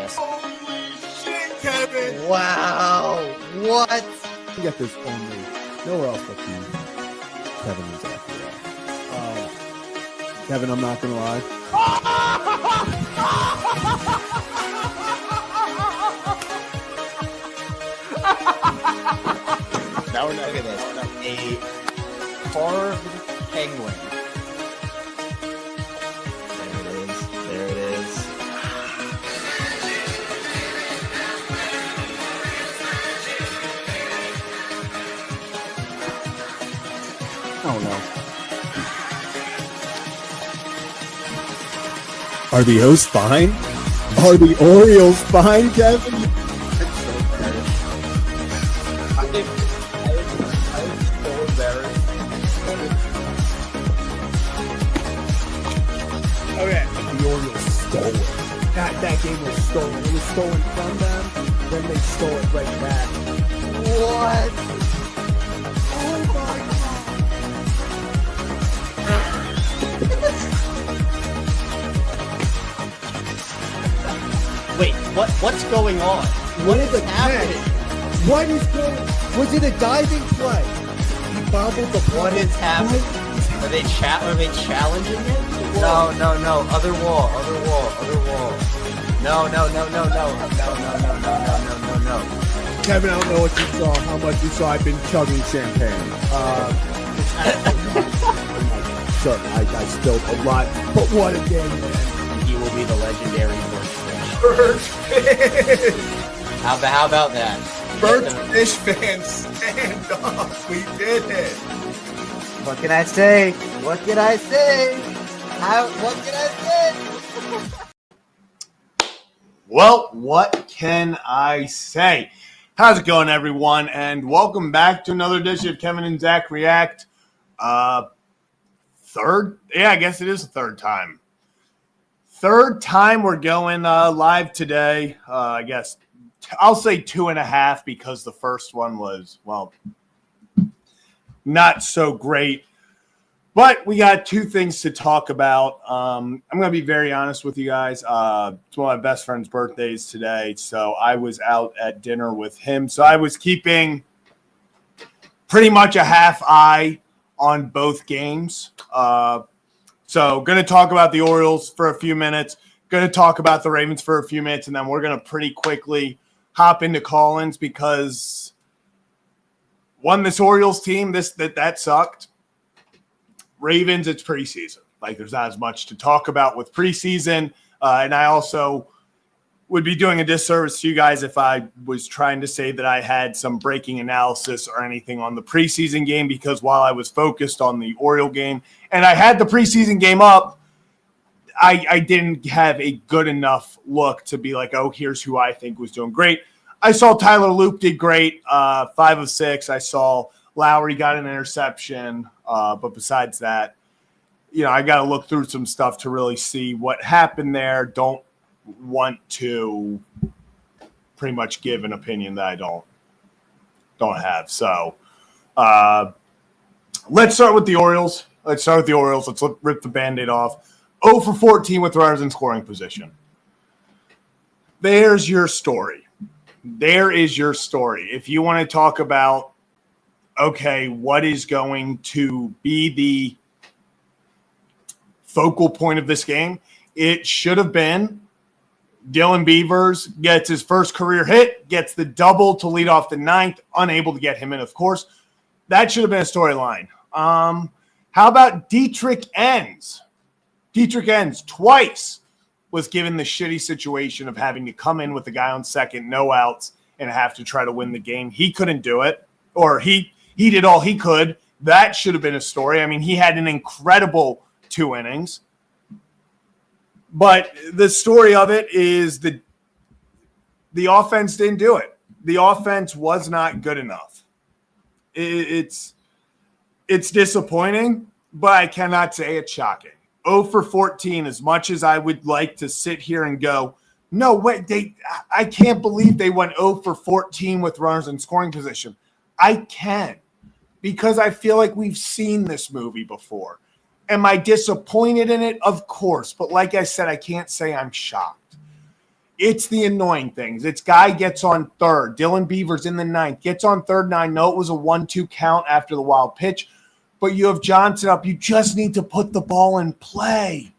guess. Holy shit, Kevin! Wow. What? You get this only nowhere else but the Kevin and Zach. Kevin, I'm not gonna lie. Now we're looking at this. A carved penguin. There it is. Oh no. Are the O's fine? Are the Orioles fine, Kevin? I was so embarrassed. Okay. The Orioles stole it. That game was stolen. It was stolen from them, then they stole it right back. What? Oh my Wait, what's going on? What is happening? What is going on? Was it a diving play? He bobbled the ball. What is happening? Are they challenging it? No. Other wall. No. Kevin, I don't know what you saw, how much you saw. I've been chugging champagne. Sure, I spilled a lot, but what a game, man. He will be the legendary Birch Fish! How about that? Birch Fish fans, stand up. We did it. What can I say? What can I say? Well, what can I say? How's it going, everyone? And welcome back to another edition of Kevin and Zach React. Third? Yeah, I guess it is the third time. Third time we're going live today. I guess I'll say 2.5 because the first one was, well, not so great. But we got two things to talk about. I'm going to be very honest with you guys. It's one of my best friend's birthdays today, so I was out at dinner with him. So I was keeping pretty much a half eye on both games. So going to talk about the Orioles for a few minutes, going to talk about the Ravens for a few minutes, and then we're going to pretty quickly hop into call-ins because this Orioles team, that sucked. Ravens, it's preseason. Like, there's not as much to talk about with preseason. And I also would be doing a disservice to you guys if I was trying to say that I had some breaking analysis or anything on the preseason game, because while I was focused on the Oriole game and I had the preseason game up, I didn't have a good enough look to be like, oh, here's who I think was doing great. I saw Tyler Loop did great, 5 of 6. I saw Lowry got an interception. But besides that, I got to look through some stuff to really see what happened there. Don't want to pretty much give an opinion that I don't have. So let's start with the Orioles. Let's rip the Band-Aid off. 0 for 14 with runners in scoring position. There's your story. There is your story. If you want to talk about, okay, what is going to be the focal point of this game? It should have been Dylan Beavers gets his first career hit, gets the double to lead off the ninth, unable to get him in, of course. That should have been a storyline. How about Dietrich Enns? Dietrich Enns twice was given the shitty situation of having to come in with the guy on second, no outs, and have to try to win the game. He couldn't do it, or he did all he could. That should have been a story. I mean, he had an incredible 2 innings. But the story of it is the offense didn't do it. The offense was not good enough. It's disappointing, but I cannot say it's shocking. 0 for 14, as much as I would like to sit here and go, no, wait, I can't believe they went 0 for 14 with runners in scoring position. I can, because I feel like we've seen this movie before. Am I disappointed in it? Of course. But like I said, I can't say I'm shocked. It's the annoying things. It's guy gets on third. Dylan Beavers in the ninth. Gets on third and I know it was a 1-2 count after the wild pitch, but you have Johnson up. You just need to put the ball in play.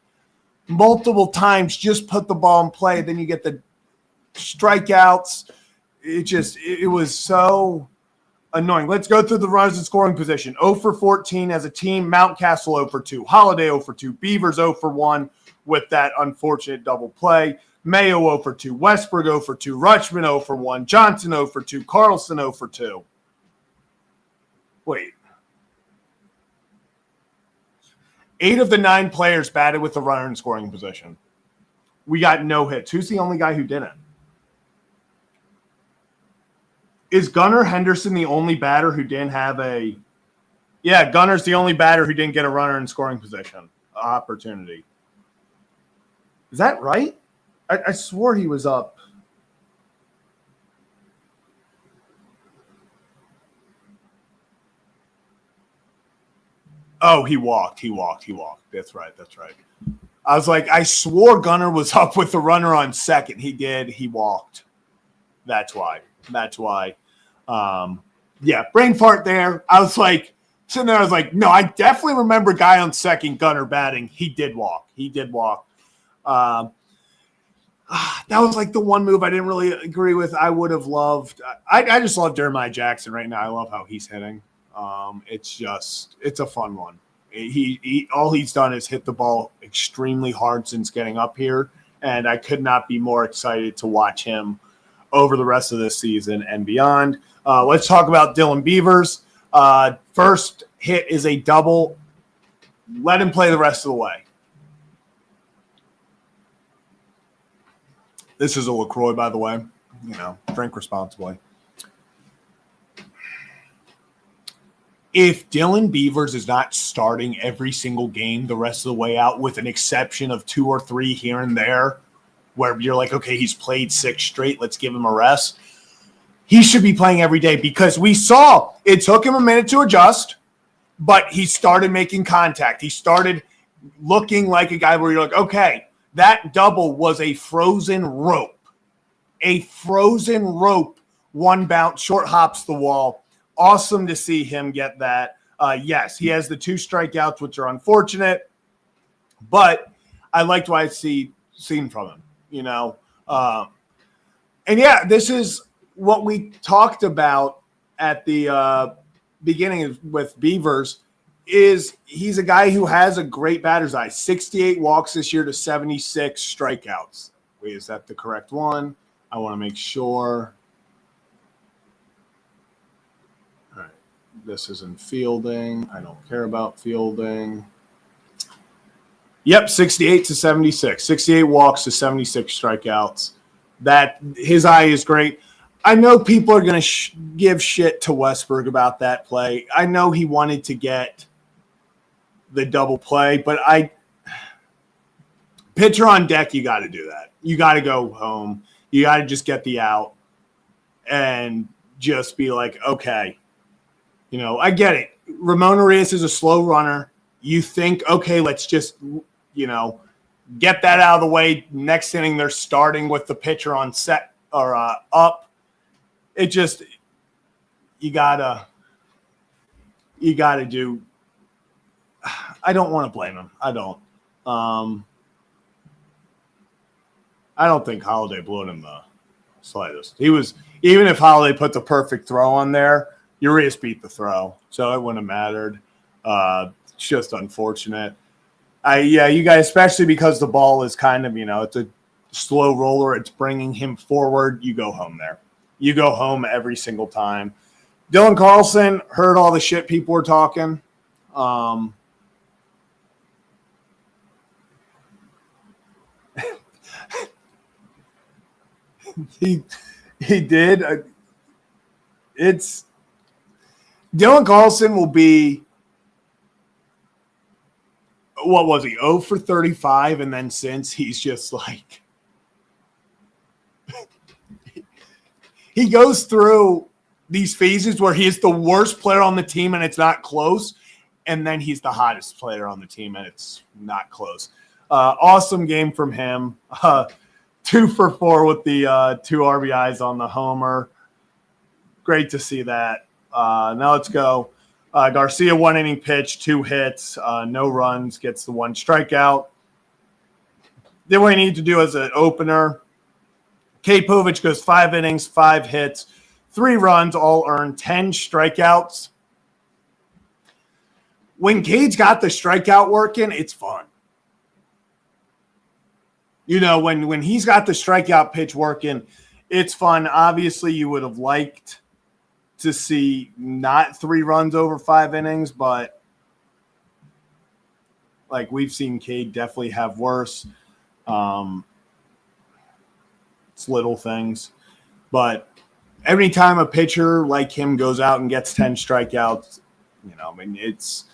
Multiple times, just put the ball in play. Then you get the strikeouts. It was so annoying. Let's go through the runners in scoring position. 0 for 14 as a team. Mountcastle 0 for 2. Holiday 0 for 2. Beavers 0 for 1 with that unfortunate double play. Mayo 0 for 2. Westberg 0 for 2. Rutschman 0 for 1. Johnson 0 for 2. Carlson 0 for 2. Wait. 8 of the 9 players batted with the runner in scoring position. We got no hits. Who's the only guy who didn't? Is Gunnar Henderson the only batter who didn't have a – yeah, Gunner's the only batter who didn't get a runner in scoring position opportunity. Is that right? I swore he was up. Oh, he walked. That's right. I was like, I swore Gunner was up with the runner on second. He did. He walked. That's why. Yeah, brain fart there. I was like, sitting there, I was like, no, I definitely remember guy on second, Gunner batting. He did walk. That was like the one move I didn't really agree with. I would have loved – I just love Jeremiah Jackson right now. I love how he's hitting. It's a fun one. He all he's done is hit the ball extremely hard since getting up here, and I could not be more excited to watch him over the rest of this season and beyond. Let's talk about Dylan Beavers. First hit is a double. Let him play the rest of the way. This is a LaCroix, by the way. Drink responsibly. If Dylan Beavers is not starting every single game the rest of the way out, with an exception of 2 or 3 here and there, where you're like, okay, he's played 6 straight, let's give him a rest, he should be playing every day, because we saw it took him a minute to adjust, but he started making contact. He started looking like a guy where you're like, okay, that double was a frozen rope. One bounce, short hops the wall. Awesome to see him get that. Yes, he has the 2 strikeouts, which are unfortunate, but I liked what I seen from him, and yeah, this is what we talked about at the beginning with Beavers. Is he's a guy who has a great batter's eye. 68 walks this year to 76 strikeouts. Wait, is that the correct one? I want to make sure. All right, this isn't fielding. I don't care about fielding. Yep, 68 to 76. 68 walks to 76 strikeouts. That his eye is great. I know people are going to give shit to Westberg about that play. I know he wanted to get the double play, but pitcher on deck, you got to do that. You got to go home. You got to just get the out and just be like, okay, I get it. Ramon Arias is a slow runner. You think, okay, let's just, get that out of the way. Next inning, they're starting with the pitcher on set or up. It just, you gotta do. I don't want to blame him. I don't. I don't think Holiday blew him the slightest. He was, even if Holiday put the perfect throw on there, Urias beat the throw, so it wouldn't have mattered. It's just unfortunate. You guys, especially because the ball is kind of, it's a slow roller. It's bringing him forward. You go home there. You go home every single time. Dylan Carlson heard all the shit people were talking. He did. It's Dylan Carlson will be, what was he, 0 for 35, and then since he's just like he goes through these phases where he is the worst player on the team and it's not close, and then he's the hottest player on the team and it's not close. Awesome game from him. 2 for 4 with the 2 RBIs on the homer. Great to see that. Now let's go. Garcia, 1 inning pitch, 2 hits, no runs, gets the 1 strikeout. Did what he needed to do as an opener. Kate Povich goes 5 innings, 5 hits, 3 runs, all earned, 10 strikeouts. When Cade's got the strikeout working, it's fun. You know, when he's got the strikeout pitch working, it's fun. Obviously, you would have liked to see not 3 runs over 5 innings, but like we've seen Cade definitely have worse. It's little things. But every time a pitcher like him goes out and gets 10 strikeouts, you know, I mean, it's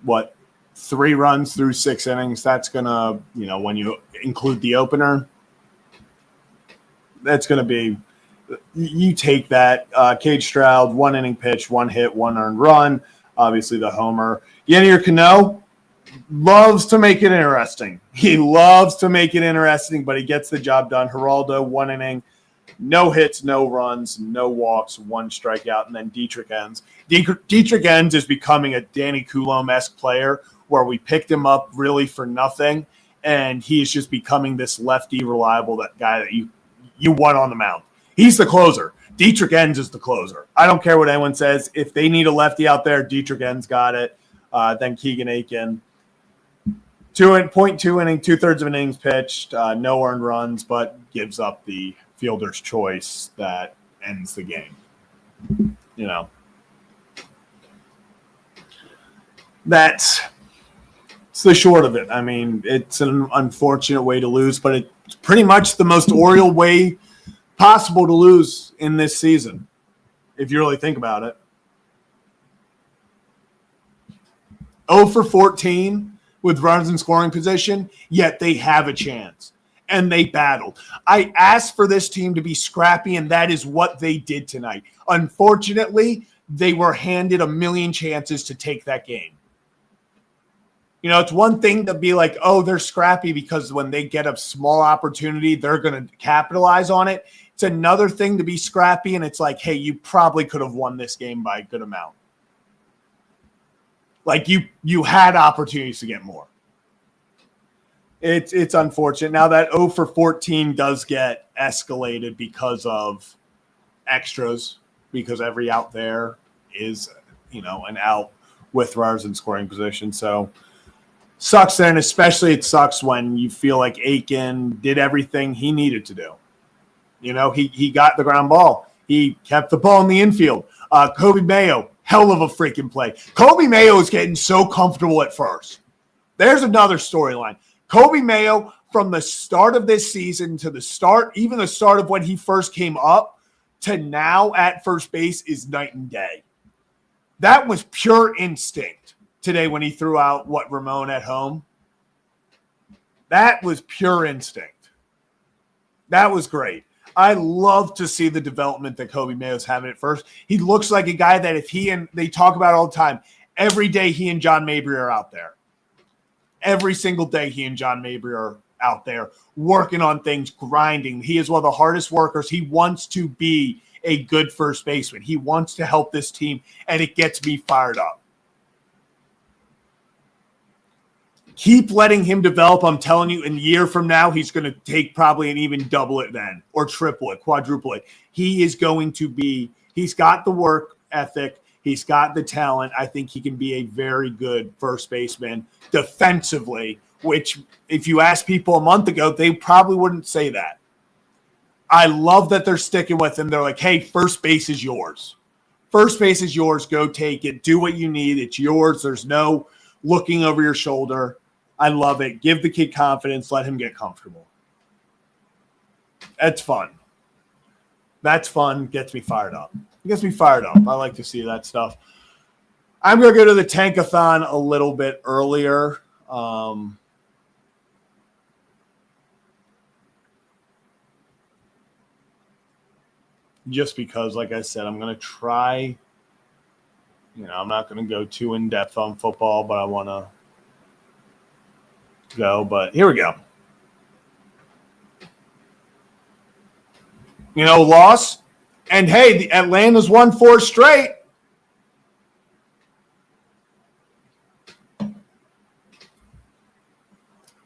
what, 3 runs through 6 innings. That's going to, you know, when you include the opener, that's going to be, you take that. Cade Stroud, 1 inning pitch, 1 hit, 1 earned run. Obviously the homer. Yennier Cano loves to make it interesting. He loves to make it interesting, but he gets the job done. Geraldo, 1 inning, no hits, no runs, no walks, 1 strikeout, and then Dietrich Enns. Dietrich Enns is becoming a Danny Coulomb-esque player where we picked him up really for nothing, and he is just becoming this lefty reliable that guy that you want on the mound. He's the closer. Dietrich Enns is the closer. I don't care what anyone says. If they need a lefty out there, Dietrich Enns got it. Then Keegan Aiken. 2.2 inning, 2/3 of an innings pitched, no earned runs, but gives up the fielder's choice that ends the game. You know, it's the short of it. I mean, it's an unfortunate way to lose, but it's pretty much the most Oriole way possible to lose in this season, if you really think about it. 0 for 14 with runners in scoring position, yet they have a chance. And they battled. I asked for this team to be scrappy, and that is what they did tonight. Unfortunately, they were handed a million chances to take that game. You know, it's one thing to be like, oh, they're scrappy because when they get a small opportunity, they're going to capitalize on it. It's another thing to be scrappy, and it's like, hey, you probably could have won this game by a good amount. Like you had opportunities to get more. It's unfortunate. Now that 0 for 14 does get escalated because of extras, because every out there is, you know, an out with runners in scoring position. So sucks there, and especially it sucks when you feel like Aiken did everything he needed to do. You know, he got the ground ball. He kept the ball in the infield. Kobe Mayo, hell of a freaking play. Kobe Mayo is getting so comfortable at first. There's another storyline. Kobe Mayo, from the start of this season to the start, even the start of when he first came up to now at first base is night and day. That was pure instinct today when he threw out Ramon at home. That was pure instinct. That was great. I love to see the development that Kobe Mayo's having at first. He looks like a guy that if they talk about it all the time, every day he and John Mabry are out there. Every single day he and John Mabry are out there working on things, grinding. He is one of the hardest workers. He wants to be a good first baseman. He wants to help this team, and it gets me fired up. Keep letting him develop. I'm telling you, in a year from now, he's going to take probably and even double it then, or triple it, quadruple it. He is going to be – he's got the work ethic. He's got the talent. I think he can be a very good first baseman defensively, which if you asked people a month ago, they probably wouldn't say that. I love that they're sticking with him. They're like, hey, first base is yours. First base is yours. Go take it. Do what you need. It's yours. There's no looking over your shoulder. I love it. Give the kid confidence. Let him get comfortable. That's fun. That's fun. Gets me fired up. It gets me fired up. I like to see that stuff. I'm going to go to the Tankathon a little bit earlier. Just because, like I said, I'm going to try. You know, I'm not going to go too in-depth on football, but I want to go. But here we go. loss. And, hey, the Atlanta's won 4 straight.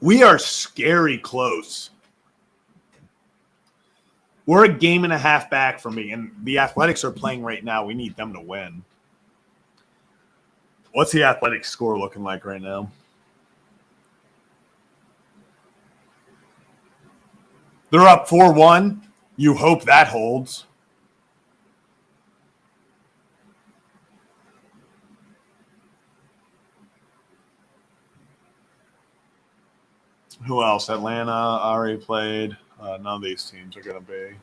We are scary close. We're a game and a half back from me, and the Athletics are playing right now. We need them to win. What's the Athletics score looking like right now? They're up 4-1. You hope that holds. Who else? Atlanta already played. None of these teams are going to be.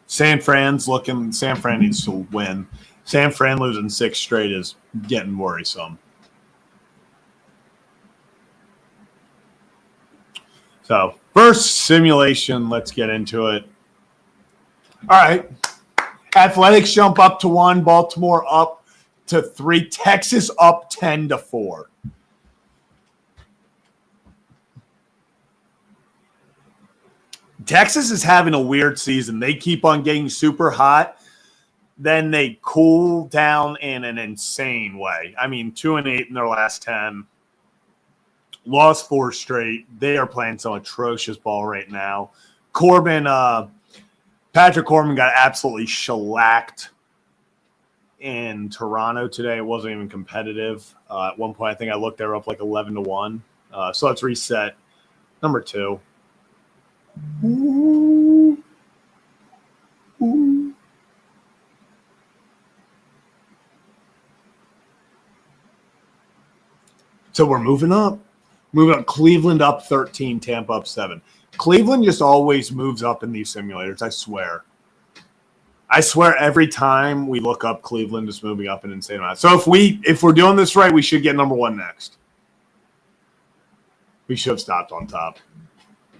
San Fran needs to win. San Fran losing 6 straight is getting worrisome. So, first simulation, let's get into it. All right. Athletics jump up to 1, Baltimore up to 3, Texas up 10-4. Texas is having a weird season. They keep on getting super hot. Then they cool down in an insane way. I mean, 2-8 in their last 10. Lost 4 straight. They are playing some atrocious ball right now. Patrick Corbin got absolutely shellacked in Toronto today. It wasn't even competitive. At one point, I think I looked, they were up like 11-1. So let's reset. Number 2. Ooh. Ooh. So we're moving up. Cleveland up 13, Tampa up 7. Cleveland just always moves up in these simulators, I swear. Every time we look up, Cleveland is moving up an insane amount. So if we're doing this right, we should get number 1 next. We should have stopped on top.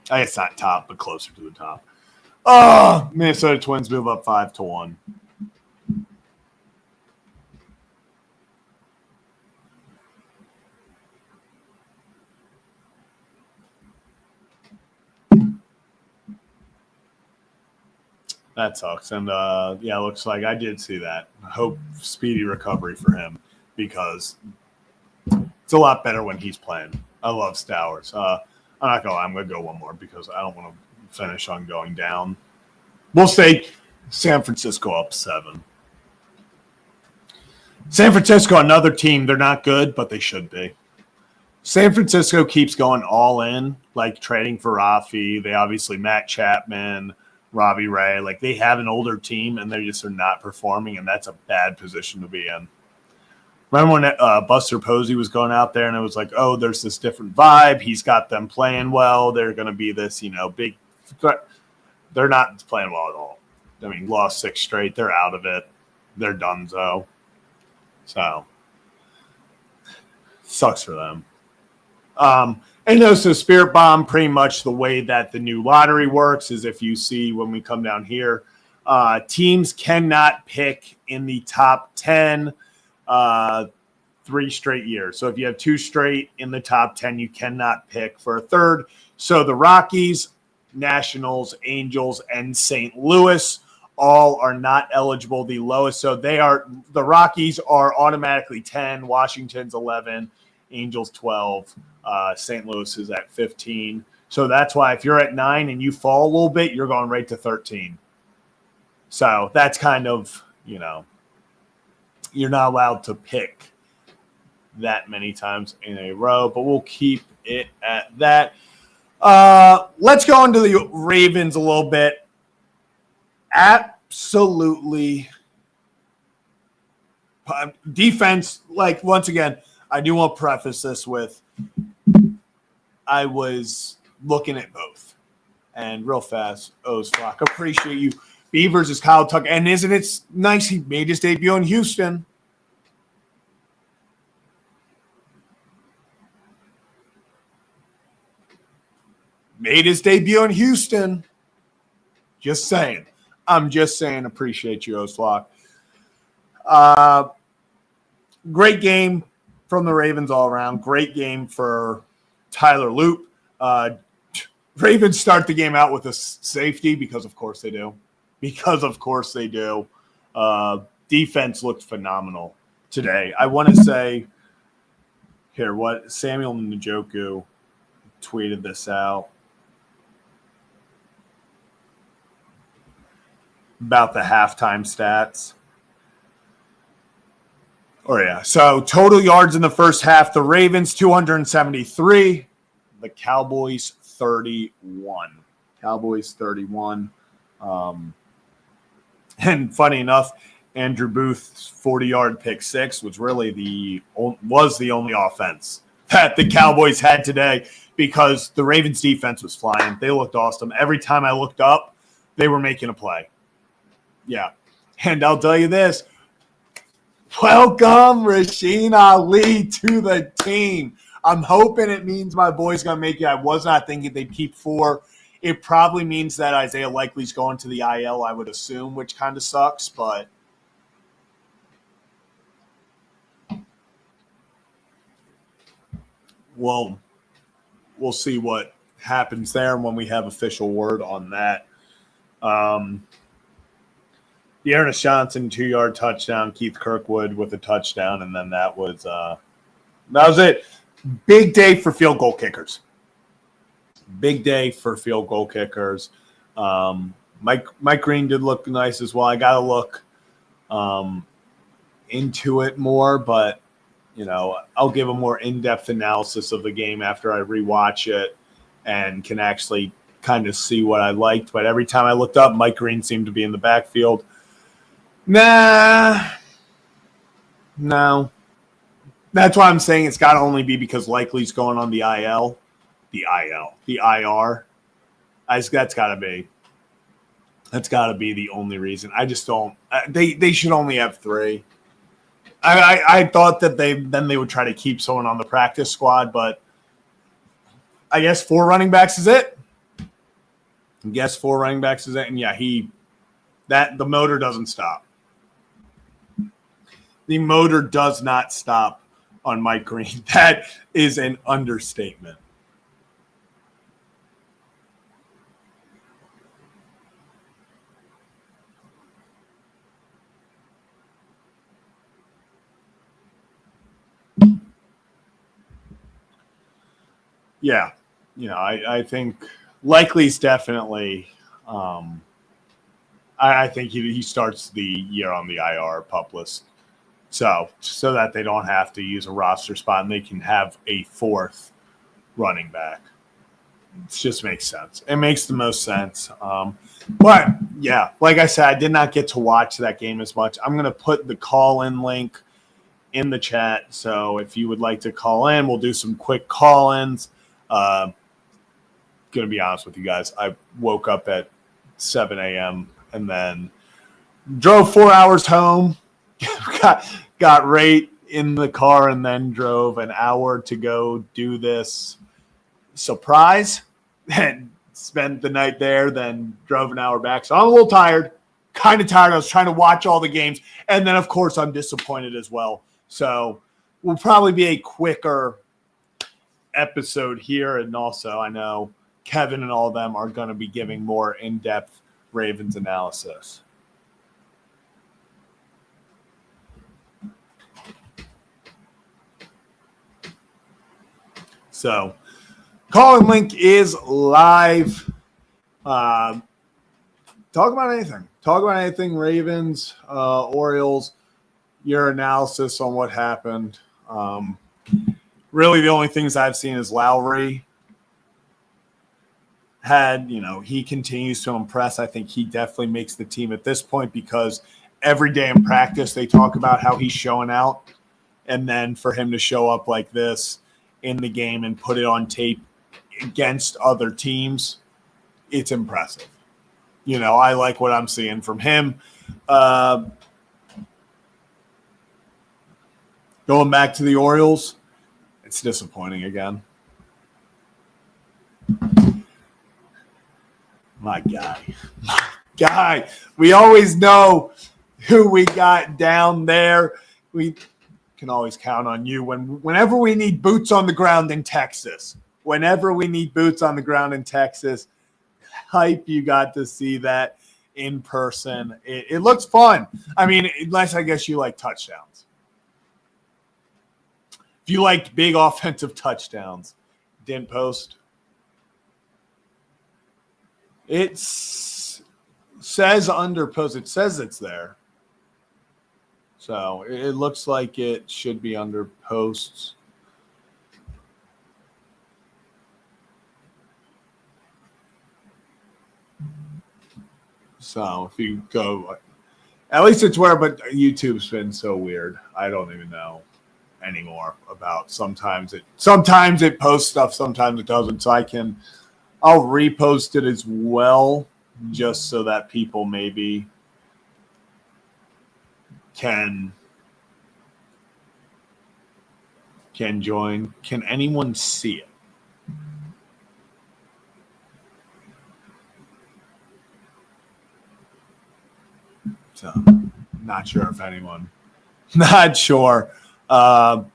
I guess not top, but closer to the top. Oh, Minnesota Twins move up 5-1. That sucks. And, it looks like I did see that. I hope speedy recovery for him because it's a lot better when he's playing. I love Stowers. I'm not going to lie. I'm going to go one more because I don't want to finish on going down. We'll say San Francisco up 7. San Francisco, another team. They're not good, but they should be. San Francisco keeps going all in, like trading for Rafi. They obviously Matt Chapman, Robbie Ray. Like they have an older team, and they just are not performing, and that's a bad position to be in. Remember when Buster Posey was going out there and it was like, oh, there's this different vibe. He's got them playing well. They're going to be this, big threat. They're not playing well at all. I mean, lost 6 straight. They're out of it. They're donezo. So, sucks for them. So Spirit Bomb, pretty much the way that the new lottery works is if you see when we come down here, teams cannot pick in the top 10 3 straight years. So if you have 2 straight in the top 10, you cannot pick for a third. So the Rockies, Nationals, Angels, and St. Louis all are not eligible, the lowest. So the Rockies are automatically 10, Washington's 11, Angels 12, St. Louis is at 15. So that's why if you're at 9 and you fall a little bit, you're going right to 13. So that's kind of, you're not allowed to pick that many times in a row, but we'll keep it at that. Let's go into the Ravens a little bit. Absolutely. Defense, like, once again, I do want to preface this with I was looking at both. And real fast, Flock, appreciate you. Beavers is Kyle Tucker. And isn't it nice he made his debut in Houston? Made his debut in Houston. Just saying. I'm just saying, appreciate you, Oslock. Great game from the Ravens all around. Great game for Tyler Loop. Ravens start the game out with a safety because, of course, they do. Defense looked phenomenal today. I want to say here what Samuel Njoku tweeted this out about the halftime stats. So total yards in the first half, the Ravens 273, the Cowboys 31. And funny enough, Andrew Booth's 40-yard pick six was really the only offense that the Cowboys had today because the Ravens defense was flying. They looked awesome. Every time I looked up, they were making a play. Yeah. And I'll tell you this. Welcome, Rasheen Ali, to the team. I'm hoping it means my boy's going to make it. I was not thinking they'd keep 4. It probably means that Isaiah Likely's going to the IL, I would assume, which kind of sucks, but we'll see what happens there when we have official word on that. Dearness Johnson, 2-yard touchdown. Keith Kirkwood with a touchdown, and then that was it. Big day for field goal kickers. Mike Green did look nice as well. I got to look into it more, but I'll give a more in-depth analysis of the game after I rewatch it and can actually kind of see what I liked. But every time I looked up, Mike Green seemed to be in the backfield. No. That's why I'm saying it's got to only be because Likely's going on the IR. That's got to be. That's got to be the only reason. I just don't. They should only have 3. I thought that they would try to keep someone on the practice squad, but I guess 4 running backs is it. And yeah, the motor doesn't stop. The motor does not stop on Mike Green. That is an understatement. Yeah, I think Likely's definitely I think he starts the year on the IR pup list. So that they don't have to use a roster spot and they can have a 4th running back. It just makes sense. It makes the most sense. But, yeah, like I said, I did not get to watch that game as much. I'm going to put the call-in link in the chat. So if you would like to call in, we'll do some quick call-ins. Going to be honest with you guys, I woke up at 7 a.m. and then drove 4 hours home. got right in the car and then drove an hour to go do this surprise and spent the night there, then drove an hour back. So I'm a little tired, kind of tired. I was trying to watch all the games. And then, of course, I'm disappointed as well. So we'll probably be a quicker episode here. And also I know Kevin and all of them are going to be giving more in-depth Ravens analysis. So, calling link is live. Talk about anything. Ravens, Orioles, your analysis on what happened. Really, the only things I've seen is Lowry he continues to impress. I think he definitely makes the team at this point because every day in practice they talk about how he's showing out. And then for him to show up like this in the game and put it on tape against other teams, it's impressive. I like what I'm seeing from him. Going back to the Orioles, it's disappointing again. My guy. We always know who we got down there. We can always count on you whenever we need boots on the ground in Texas. whenever we need boots on the ground in Texas, hype you got to see that in person. It looks fun. I mean, unless I guess you like touchdowns. If you liked big offensive touchdowns, didn't post. It says under post. It says it's there. So it looks like it should be under posts. So if you go, at least it's where, but YouTube's been so weird. I don't even know anymore about sometimes it posts stuff, sometimes it doesn't. So I'll repost it as well, just so that people maybe can join. Can anyone see it? So, not sure if anyone. Not sure. My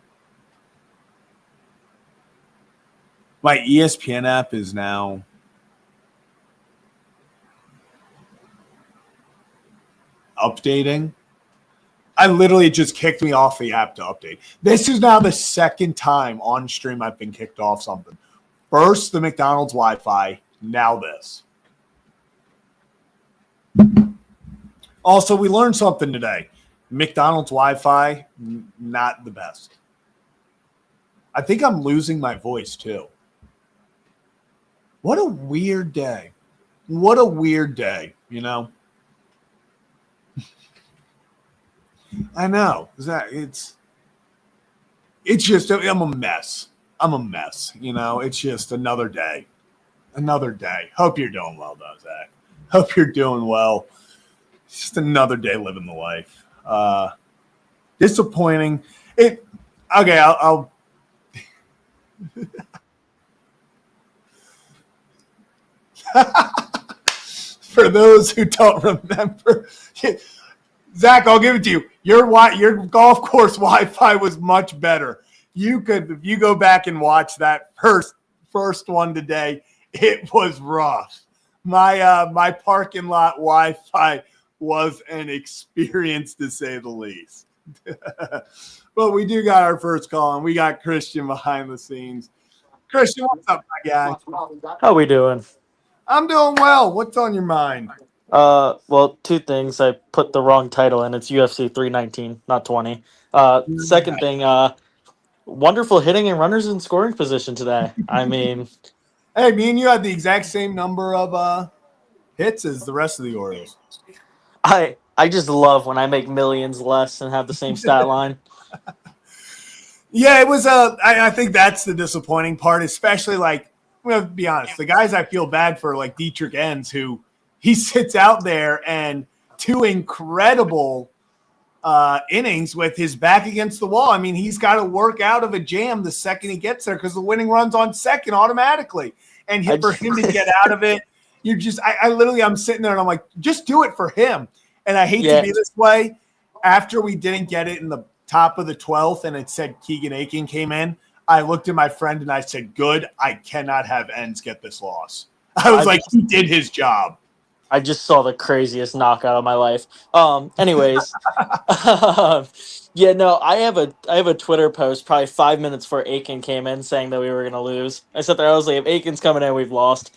ESPN app is now updating. I literally just kicked me off the app to update. This is now the second time on stream I've been kicked off something. First, the McDonald's Wi-Fi. Now this. Also, we learned something today. McDonald's Wi-Fi, not the best. I think I'm losing my voice, too. What a weird day. What a weird day, you know? I know. It's just, I'm a mess. I'm a mess, you know? It's just another day. Another day. Hope you're doing well, though, Zach. Hope you're doing well. It's just another day living the life. Disappointing. I'll for those who don't remember, Zach, I'll give it to you. Your golf course Wi-Fi was much better. If you go back and watch that first one today, it was rough. My parking lot Wi-Fi was an experience, to say the least. But we do got our first call, and we got Christian behind the scenes. Christian, what's up, my guy? How we doing? I'm doing well. What's on your mind? Well, two things. I put the wrong title in. It's UFC 319, not 20. Second thing, wonderful hitting and runners in scoring position today. I mean, hey, me and you had the exact same number of hits as the rest of the Orioles. I just love when I make millions less and have the same stat line. Yeah, it was I think that's the disappointing part, especially I'm going to be honest, the guys I feel bad for, like Dietrich Enns, who he sits out there and two incredible innings with his back against the wall. I mean, he's got to work out of a jam the second he gets there because the winning run's on second automatically. And for him to get out of it, you're just – I'm sitting there and I'm like, just do it for him. And I hate to be this way. After we didn't get it in the top of the 12th and it said Keegan Aiken came in, I looked at my friend and I said, good, I cannot have Enns get this loss. I was he did his job. I just saw the craziest knockout of my life. Anyways, I have a Twitter post probably 5 minutes before Aiken came in saying that we were going to lose. I sat there, I was like, if Aiken's coming in, we've lost.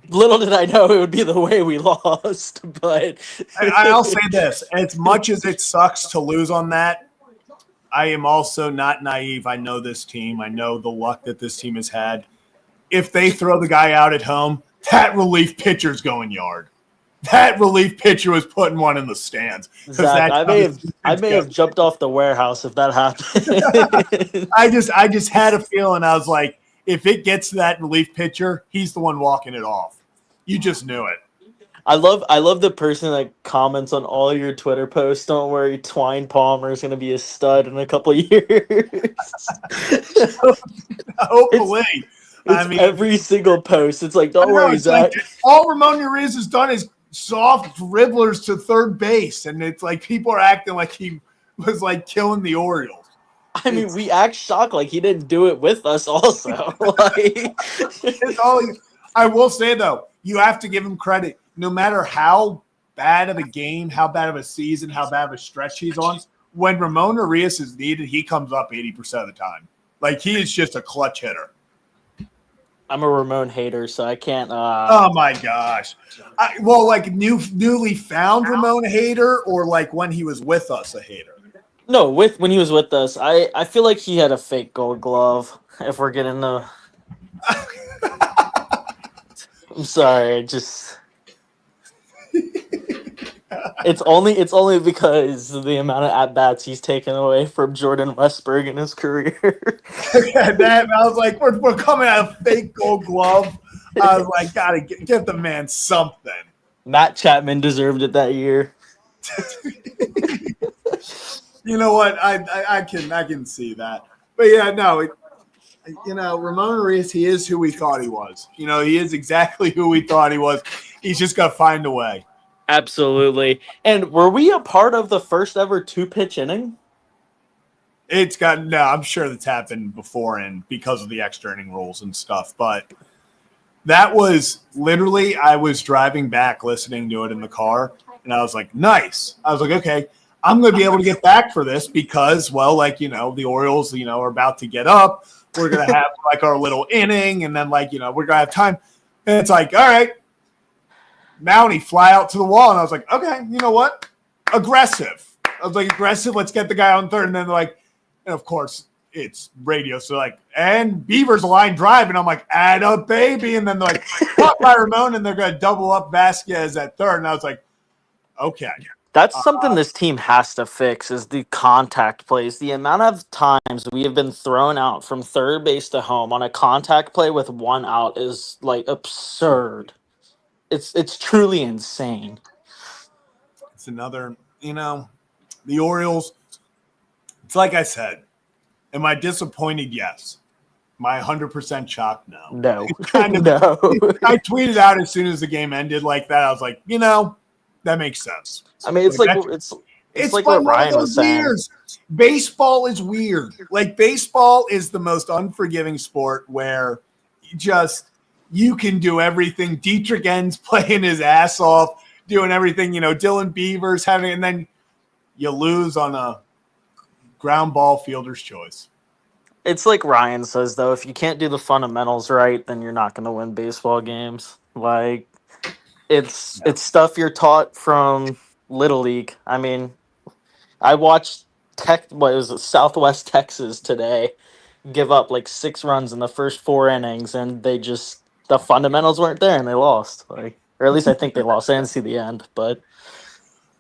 Little did I know it would be the way we lost. But I'll say this, as much as it sucks to lose on that, I am also not naive. I know this team. I know the luck that this team has had. If they throw the guy out at home, that relief pitcher's going yard. That relief pitcher was putting one in the stands. Zach, I may have jumped off the warehouse if that happened. I just had a feeling. I was like, if it gets to that relief pitcher, he's the one walking it off. You just knew it. I love the person that comments on all your Twitter posts. Don't worry, Twine Palmer is going to be a stud in a couple of years. Hopefully. It's every single post. It's like, don't worry, Zach. All Ramon Urias has done is soft dribblers to third base, and it's like people are acting like he was killing the Orioles. I mean, we act shocked like he didn't do it with us also. Like, It's always, I will say, though, you have to give him credit. No matter how bad of a game, how bad of a season, how bad of a stretch he's on, when Ramon Arias is needed, he comes up 80% of the time. Like, he is just a clutch hitter. I'm a Ramon hater, so I can't. Oh, my gosh. Well, like, newly found Ramon a hater, or like when he was with us a hater? No, when he was with us, I feel like he had a fake Gold Glove. If we're getting the, I'm sorry, it's only because of the amount of at bats he's taken away from Jordan Westberg in his career. I was like, we're coming out of fake Gold Glove. I was like, gotta get the man something. Matt Chapman deserved it that year. You know what? I can see that. But yeah, no, Ramon Arias, he is who we thought he was. He is exactly who we thought he was. He's just got to find a way. Absolutely. And were we a part of the first ever 2-pitch inning? I'm sure that's happened before and because of the extra inning rules and stuff. But that was literally, I was driving back listening to it in the car, and I was like, nice. I was like, okay, I'm going to be able to get back for this because, well, like, the Orioles, are about to get up. We're going to have like our little inning, and then like, we're going to have time. And it's like, all right, Mountie, fly out to the wall. And I was like, okay, you know what? Aggressive. I was like, aggressive. Let's get the guy on third. And then they're like, and of course, it's radio. So like, and Beaver's a line drive. And I'm like, add up, baby. And then they're like, caught by Ramon, and they're going to double up Vasquez at third. And I was like, okay. That's something this team has to fix is the contact plays. The amount of times we have been thrown out from third base to home on a contact play with one out is like absurd. It's truly insane. It's another, the Orioles. It's like I said. Am I disappointed? Yes. Am I 100% shocked? No. No. No. I tweeted out as soon as the game ended like that. I was like, that makes sense. I mean, it's like what Ryan was saying. Years. Baseball is weird. Like, baseball is the most unforgiving sport where you can do everything. Dietrich Enns playing his ass off, doing everything, Dylan Beavers and then you lose on a ground ball fielder's choice. It's like Ryan says, though, if you can't do the fundamentals right, then you're not going to win baseball games. Like, it's stuff you're taught from Little League. I mean, I watched Southwest Texas today give up like 6 runs in the first 4 innings, and the fundamentals weren't there, and they lost. Like, or at least I think they lost. I didn't see the end, but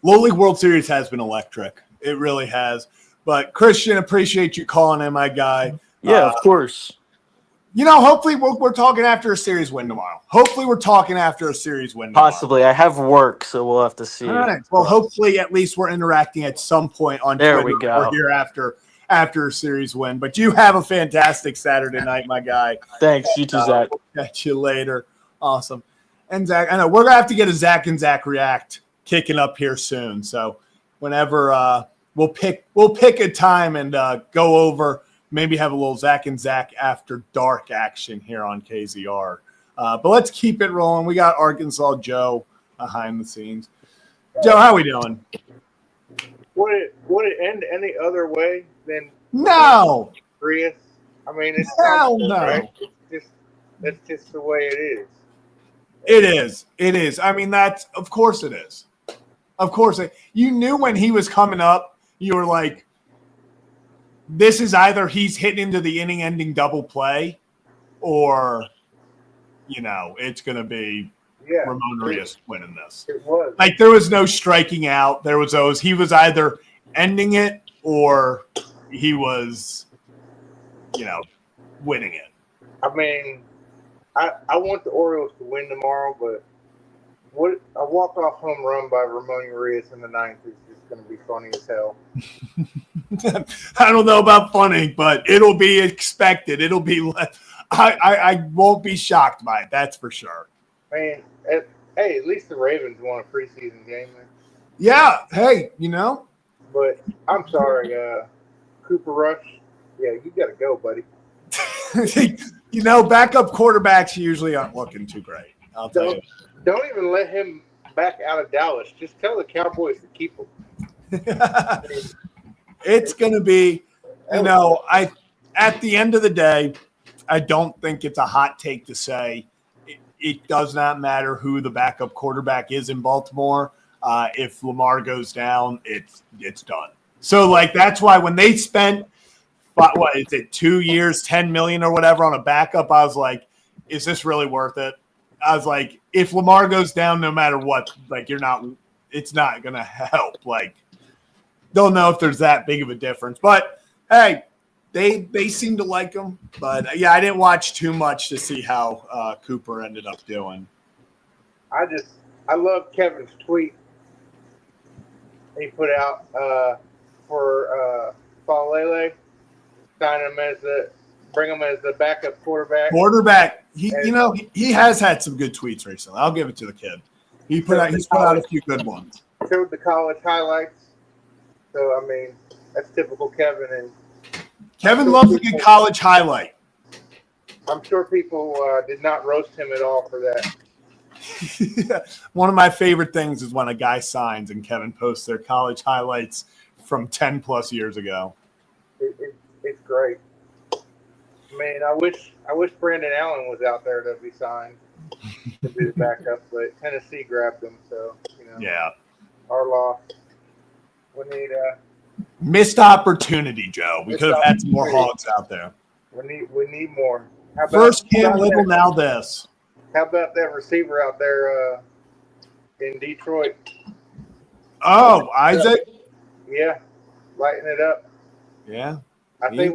Little League World Series has been electric. It really has. But Christian, appreciate you calling in, my guy. Yeah, of course. Hopefully we're talking after a series win tomorrow. Possibly. I have work, so we'll have to see. All right. Well, hopefully at least we're interacting at some point on there Twitter we go. or here after a series win. But you have a fantastic Saturday night, my guy. Thanks. You too, Zach. We'll catch you later. Awesome. And Zach, I know we're going to have to get a Zach and Zach React kicking up here soon. So whenever we'll pick a time and go over, maybe have a little Zach and Zach after dark action here on KZR. But let's keep it rolling. We got Arkansas Joe behind the scenes. Joe, how we doing? Would it end any other way than No. Prius? I mean, it's Hell no. Right? That's just the way it is. It is. I mean, of course it is. Of course. You knew when he was coming up, you were like, this is either he's hitting into the inning-ending double play or, it's going to be Ramon Arias winning this. It was. Like, there was no striking out. There was those. He was either ending it or he was, winning it. I mean, I want the Orioles to win tomorrow, but a walk-off home run by Ramon Arias in the 9th is just going to be funny as hell. I don't know about funny, but it'll be expected. It'll be I won't be shocked by it. That's for sure. Man, hey, at least the Ravens won a preseason game. Man. Yeah. Hey, But I'm sorry, Cooper Rush. Yeah, you got to go, buddy. Backup quarterbacks usually aren't looking too great. I'll tell you. Don't even let him back out of Dallas. Just tell the Cowboys to keep him. It's going to be, at the end of the day, I don't think it's a hot take to say it does not matter who the backup quarterback is in Baltimore. If Lamar goes down, it's done. So, that's why when they spent, 2 years, $10 million or whatever on a backup, I was like, is this really worth it? I was like, if Lamar goes down, no matter what, it's not going to help. Don't know if there's that big of a difference. But, hey, they seem to like him. But, yeah, I didn't watch too much to see how Cooper ended up doing. I love Kevin's tweet he put out for Falele, bring him as the backup quarterback. He has had some good tweets recently. I'll give it to the kid. He's put out a few good ones. Showed the college highlights. So that's typical Kevin. And Kevin loves a good college highlight. I'm sure people did not roast him at all for that. One of my favorite things is when a guy signs and Kevin posts their college highlights from 10 plus years ago. It's great. I wish Brandon Allen was out there to be signed to be the backup, but Tennessee grabbed him. So yeah, our loss. We need missed opportunity, Joe. We could have had some more hogs out there. We need more. First Cam Little, now this. How about that receiver out there in Detroit? Oh, Isaac. Yeah, lighting it up. Yeah. I think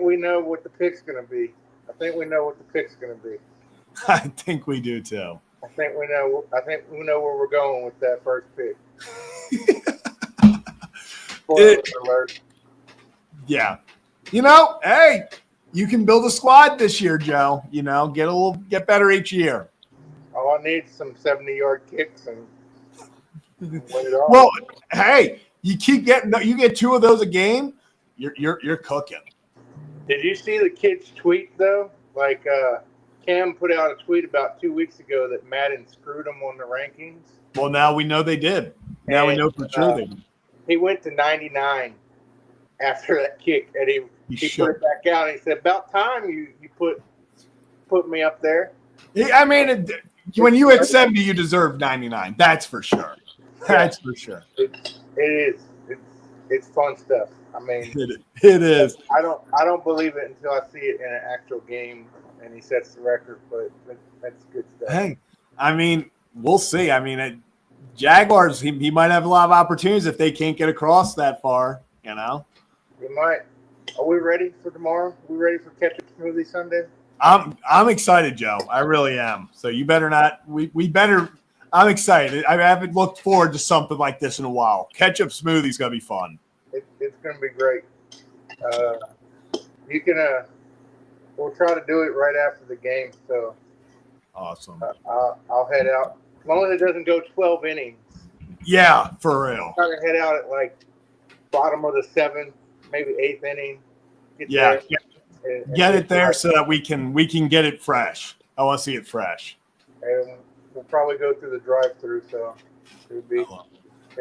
we know what the pick's going to be. I think we know we do too. I think we know where we're going with that first pick. Spoiler alert. Yeah. Hey, you can build a squad this year, Joe. Get better each year. All I need is some 70-yard kicks and win it all. Well, hey, you get 2 of those a game, you're cooking. Did you see the kid's tweet though? Cam put out a tweet about 2 weeks ago that Madden screwed him on the rankings. Well, now we know they did. Now we know for sure they did. He went to 99 after that kick, and he put it back out. And he said, "About time you put me up there." When you hit 70, you deserve 99. That's for sure. That's for sure. It is. It's fun stuff. It is. I don't believe it until I see it in an actual game, and he sets the record. But that's good stuff. Hey, we'll see. Jaguars, he might have a lot of opportunities if they can't get across that far. We might. Are we ready for tomorrow? Are we ready for Ketchup Smoothie Sunday? I'm excited, Joe. I really am. So you better not. We better. I'm excited. I haven't looked forward to something like this in a while. Ketchup Smoothie's gonna be fun. It's gonna be great. You can. We'll try to do it right after the game. So awesome. I'll head out. As long as it doesn't go 12 innings. Yeah, for real. I'm going to head out at bottom of the 7th, maybe 8th inning. Get it there so that we can get it fresh. I want to see it fresh. And we'll probably go through the drive-through, so it'll be.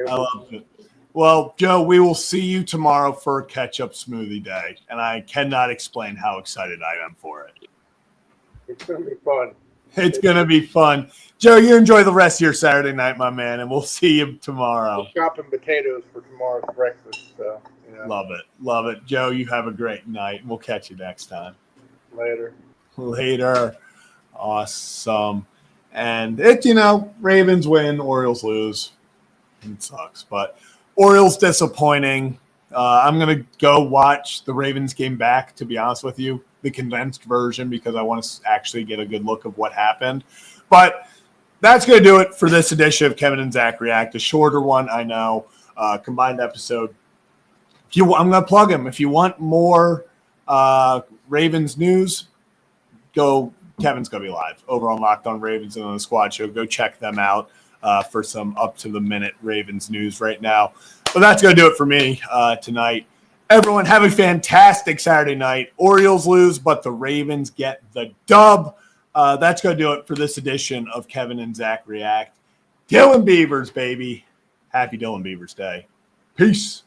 I love it. Well, Joe, we will see you tomorrow for Ketchup Smoothie Day, and I cannot explain how excited I am for it. It's going to be fun. It's going to be fun. Joe, you enjoy the rest of your Saturday night, my man, and we'll see you tomorrow. I'm chopping potatoes for tomorrow's breakfast. So, Love it. Love it. Joe, you have a great night. We'll catch you next time. Later. Awesome. And Ravens win, Orioles lose. It sucks, but Orioles disappointing. I'm going to go watch the Ravens game back, to be honest with you, the condensed version, because I want to actually get a good look of what happened. But that's going to do it for this edition of Kevin and Zach React, a shorter one, I know, combined episode. I'm going to plug him. If you want more Ravens news, Kevin's going to be live over on Locked On Ravens and on the Squad Show. Go check them out for some up-to-the-minute Ravens news right now. But that's going to do it for me tonight. Everyone have a fantastic Saturday night. Orioles lose, but the Ravens get the dub. That's going to do it for this edition of Kevin and Zach React. Dylan Beavers, baby. Happy Dylan Beavers Day. Peace.